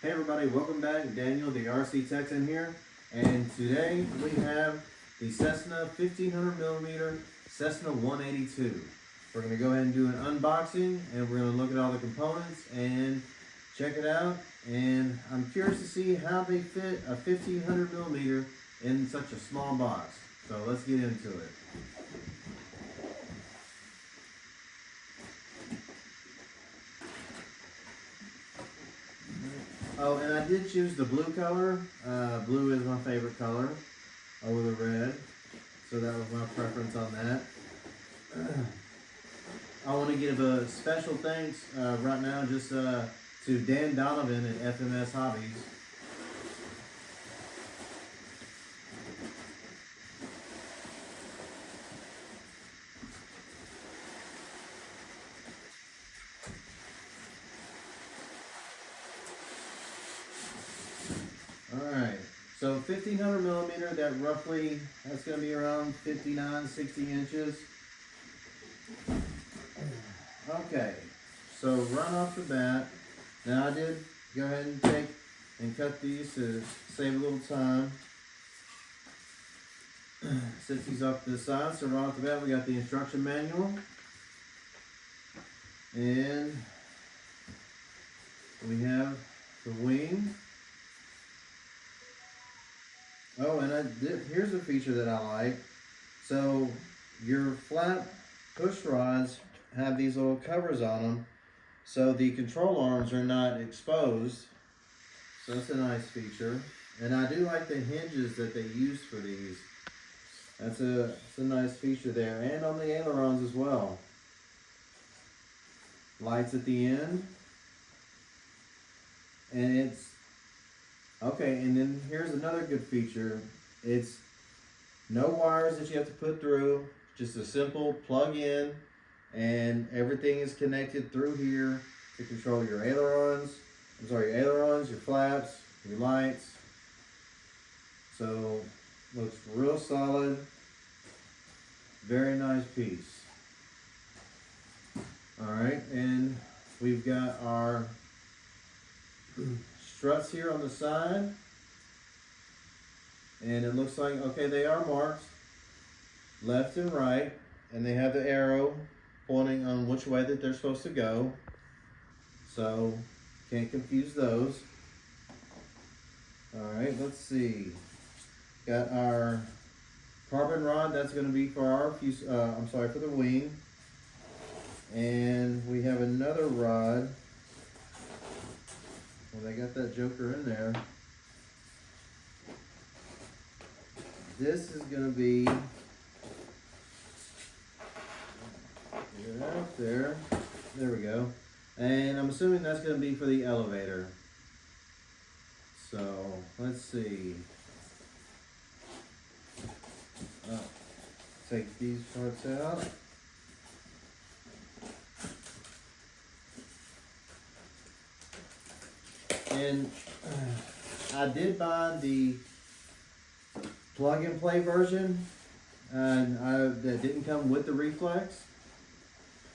Hey everybody, welcome back. Daniel, the RC Texan here, and today we have the Cessna 1500mm Cessna 182. We're going to go ahead and do an unboxing, and we're going to look at all the components and check it out. And I'm curious to see how they fit a 1500mm in such a small box. So let's get into it. Oh, and I did choose the blue color. Blue is my favorite color over the red, so that was my preference on that. I want to give a special thanks right now just to Dan Donovan at FMS Hobbies. Alright, so 1500mm, that's going to be around 59, 60 inches. Okay, so right off the bat, now I did go ahead and take and cut these to save a little time. Set these off to the side, so right off the bat we got the instruction manual. And we have the wing. Oh, and here's a feature that I like. So your flat push rods have these little covers on them, so the control arms are not exposed. So that's a nice feature. And I do like the hinges that they use for these. That's a nice feature there. And on the ailerons as well. Lights at the end. And it's okay, and then here's another good feature. It's no wires that you have to put through, just a simple plug in, and everything is connected through here to control your ailerons, your flaps, your lights. So, looks real solid. Very nice piece. Alright, and we've got our struts here on the side, and it looks like, okay, they are marked left and right, and they have the arrow pointing on which way that they're supposed to go, so can't confuse those. Alright, let's see, got our carbon rod. That's going to be for our for the wing, and we have another rod. Well, they got that joker in there. This is going to be, get it out there. There we go. And I'm assuming that's going to be for the elevator. So, let's see. Take these parts out. And I did buy the plug-and-play version, and that didn't come with the reflex.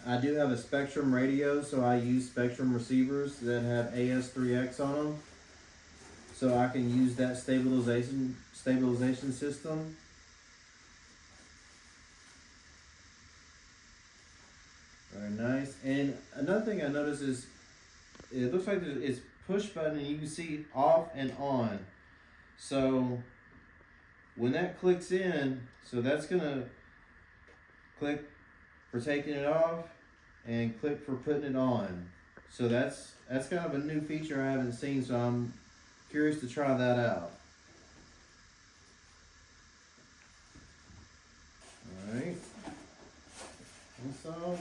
I do have a Spectrum radio, so I use Spectrum receivers that have AS3X on them, so I can use that stabilization system. Very nice. And another thing I noticed is it looks like it's push button, and you can see off and on. So when that clicks in, so that's gonna click for taking it off and click for putting it on. So that's kind of a new feature I haven't seen, so I'm curious to try that out. Alright. So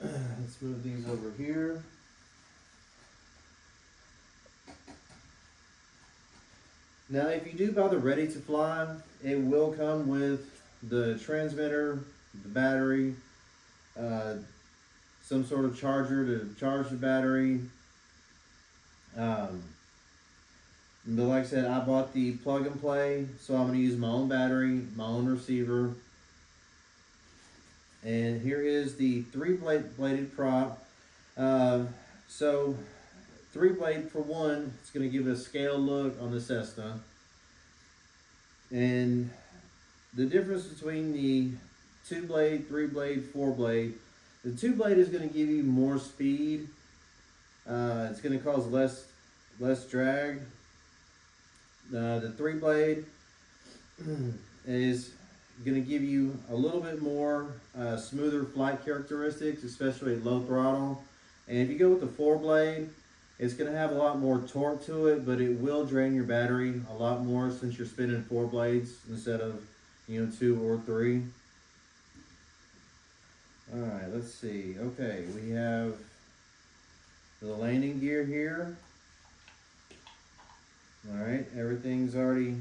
let's move these over here. Now, if you do buy the ready to fly, it will come with the transmitter, the battery, some sort of charger to charge the battery. But like I said, I bought the plug and play, so I'm going to use my own battery, my own receiver. And here is the 3-bladed prop. So 3-blade, for one, it's going to give a scale look on the Cessna. And the difference between the 2-blade, 3-blade, 4-blade, the 2-blade is going to give you more speed. It's going to cause less drag. The 3-blade is going to give you a little bit more smoother flight characteristics, especially at low throttle. And if you go with the 4-blade, it's going to have a lot more torque to it, but it will drain your battery a lot more since you're spinning 4 blades instead of 2 or 3. All right, let's see. Okay, we have the landing gear here. All right, everything's already,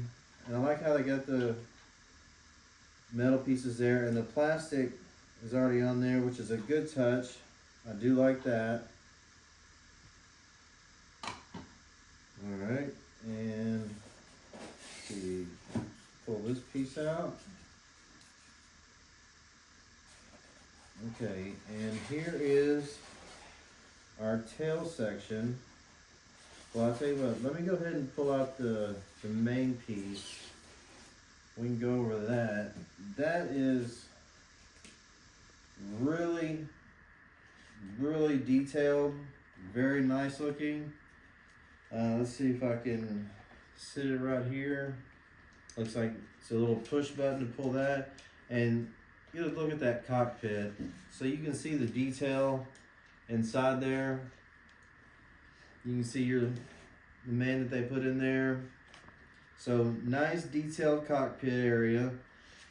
and I like how they got the metal pieces there, and the plastic is already on there, which is a good touch. I do like that. All right, and let's see, pull this piece out. Okay, and here is our tail section. Well, I'll tell you what, let me go ahead and pull out the main piece. We can go over that. That is really, really detailed, very nice looking. Let's see if I can sit it right here. Looks like it's a little push button to pull that. And you look at that cockpit. So you can see the detail inside there. You can see the man that they put in there. So nice detailed cockpit area.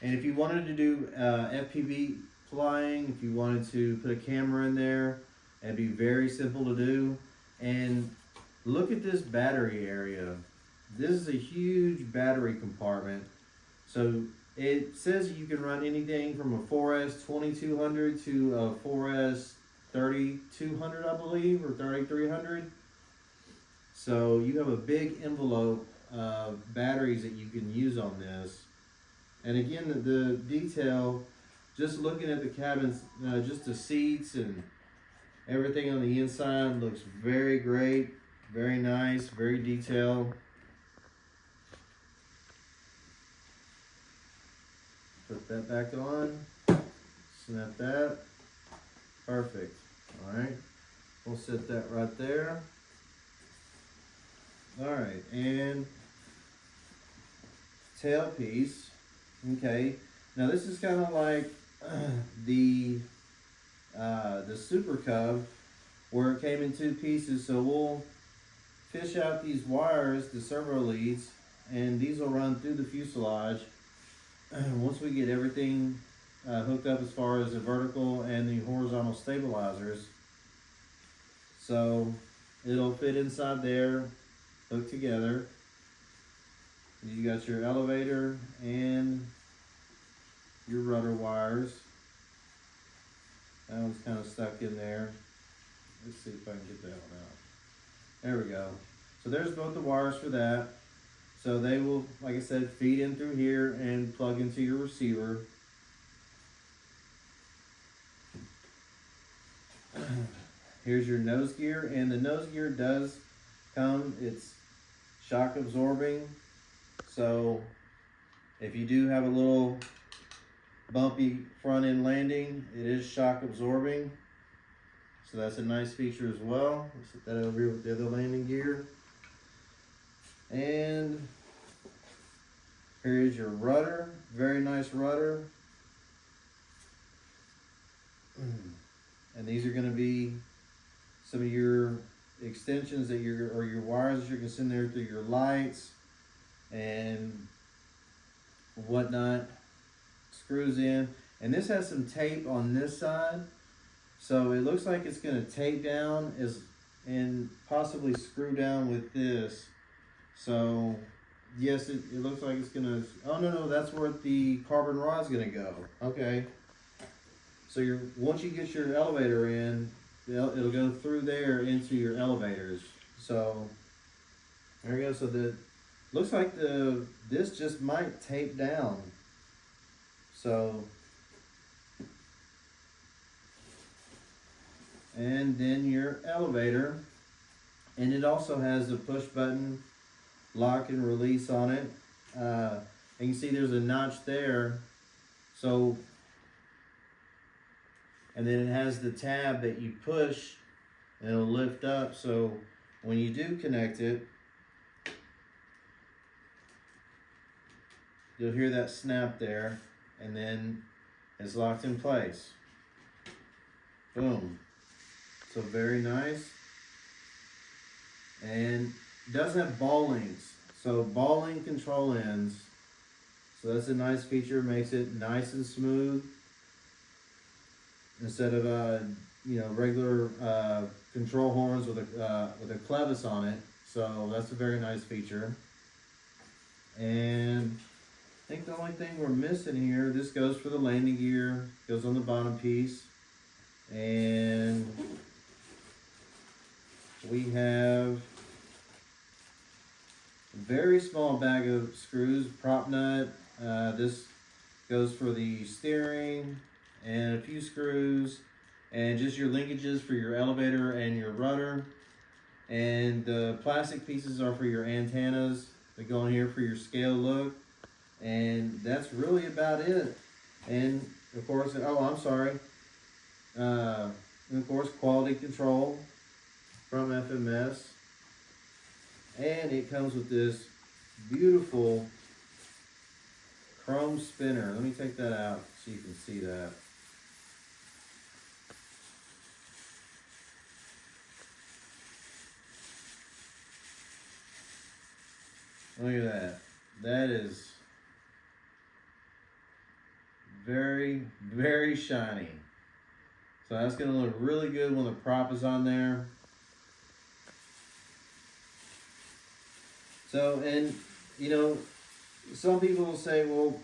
And if you wanted to do FPV flying, if you wanted to put a camera in there, it'd be very simple to do. And look at this battery area. This is a huge battery compartment. So it says you can run anything from a 4S 2200 to a 4S 3200, I believe, or 3300. So you have a big envelope of batteries that you can use on this. And again, the detail, just looking at the cabins, just the seats and everything on the inside looks very great, very nice, very detailed. Put that back on, snap that, perfect. All right, we'll set that right there. All right, and tail piece. Okay, now this is kind of like the Super Cub, where it came in 2 pieces. So we'll fish out these wires, the servo leads, and these will run through the fuselage. Once we get everything hooked up as far as the vertical and the horizontal stabilizers, so it'll fit inside there, hooked together. You got your elevator and your rudder wires. That one's kind of stuck in there. Let's see if I can get that one out. There we go. So there's both the wires for that. So they will, like I said, feed in through here and plug into your receiver. Here's your nose gear, and the nose gear does come, it's shock absorbing. So if you do have a little bumpy front end landing, it is shock absorbing. So that's a nice feature as well. Let's set that over here with the other landing gear. And here is your rudder, very nice rudder. And these are going to be some of your extensions that or your wires that you're going to send there through your lights and whatnot. Screws in, and this has some tape on this side, so it looks like it's going to tape down and possibly screw down with this. So yes, it looks like it's going to, oh no, that's where the carbon rod is going to go. Okay, so once you get your elevator in, it'll go through there into your elevators. So there we go. So looks like this just might tape down. So and then your elevator. And it also has a push button lock and release on it. And you can see there's a notch there. So, and then it has the tab that you push and it'll lift up. So when you do connect it, you'll hear that snap there, and then it's locked in place. Boom. So very nice. And it does have ball links. So ball link control ends. So that's a nice feature, makes it nice and smooth. Instead of regular control horns with a clevis on it. So that's a very nice feature. And I think the only thing we're missing here, this goes for the landing gear, goes on the bottom piece. And we have a very small bag of screws, prop nut. This goes for the steering, and a few screws, and just your linkages for your elevator and your rudder. And the plastic pieces are for your antennas. They go in here for your scale look. And that's really about it. And of course, and of course, quality control from FMS. And it comes with this beautiful chrome spinner. Let me take that out so you can see that. Look at that. That is very, very shiny. So that's going to look really good when the prop is on there. So, and some people will say, well,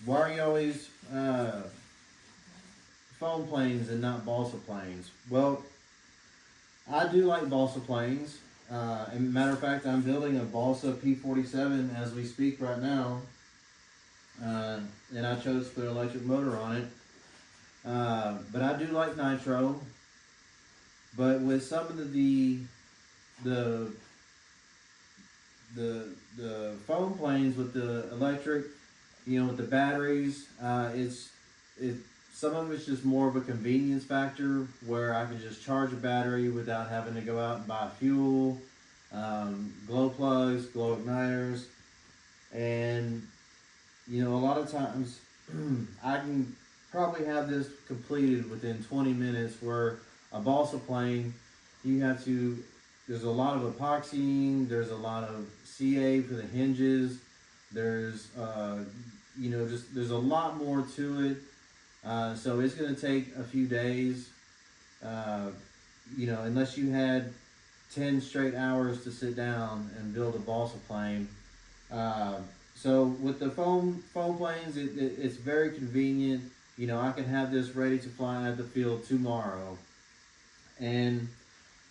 why are you always foam planes and not balsa planes? Well, I do like balsa planes. And matter of fact, I'm building a balsa P47 as we speak right now. And I chose to put an electric motor on it. But I do like nitro. But with some of the foam planes with the electric, with the batteries, some of it's just more of a convenience factor where I can just charge a battery without having to go out and buy fuel, glow plugs, glow igniters, and a lot of times I can probably have this completed within 20 minutes, where a balsa plane, there's a lot of epoxying, there's a lot of CA for the hinges, there's there's a lot more to it. So it's going to take a few days, unless you had 10 straight hours to sit down and build a balsa plane. So with the foam planes, it's very convenient. I can have this ready to fly at the field tomorrow. And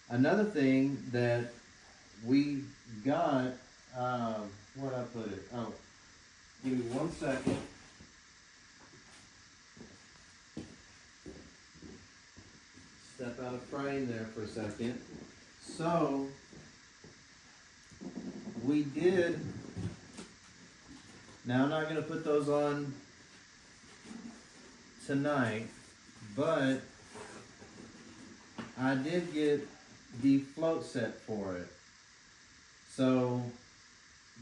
another thing that we got, where'd I put it? Oh, give me 1 second. Step out of frame there for a second. So, we did, now I'm not going to put those on tonight, but I did get the float set for it. So,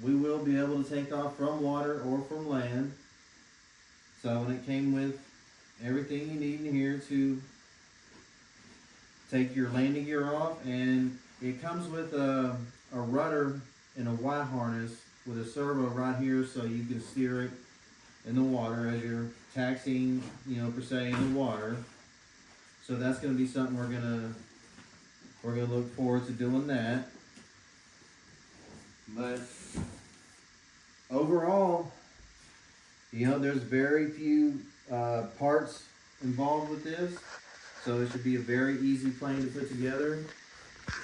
we will be able to take off from water or from land. So, and it came with everything you need in here to take your landing gear off, and it comes with a rudder and a Y harness with a servo right here, so you can steer it in the water as you're taxiing, per se, in the water. So that's going to be something we're gonna look forward to doing that. But overall, there's very few parts involved with this. So it should be a very easy plane to put together.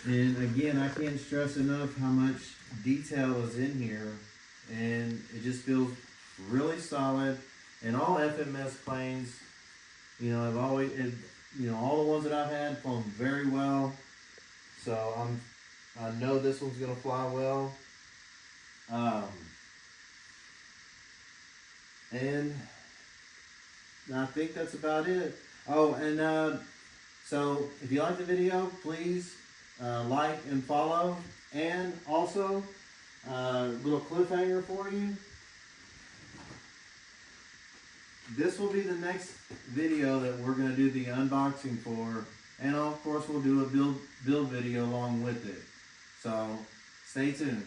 And again, I can't stress enough how much detail is in here. And it just feels really solid. And all FMS planes, have always, you know, all the ones that I've had flown very well. So I know this one's gonna fly well. And I think that's about it. Oh, and so if you like the video, please like and follow. And also, little cliffhanger for you. This will be the next video that we're going to do the unboxing for. And of course, we'll do a build video along with it. So stay tuned.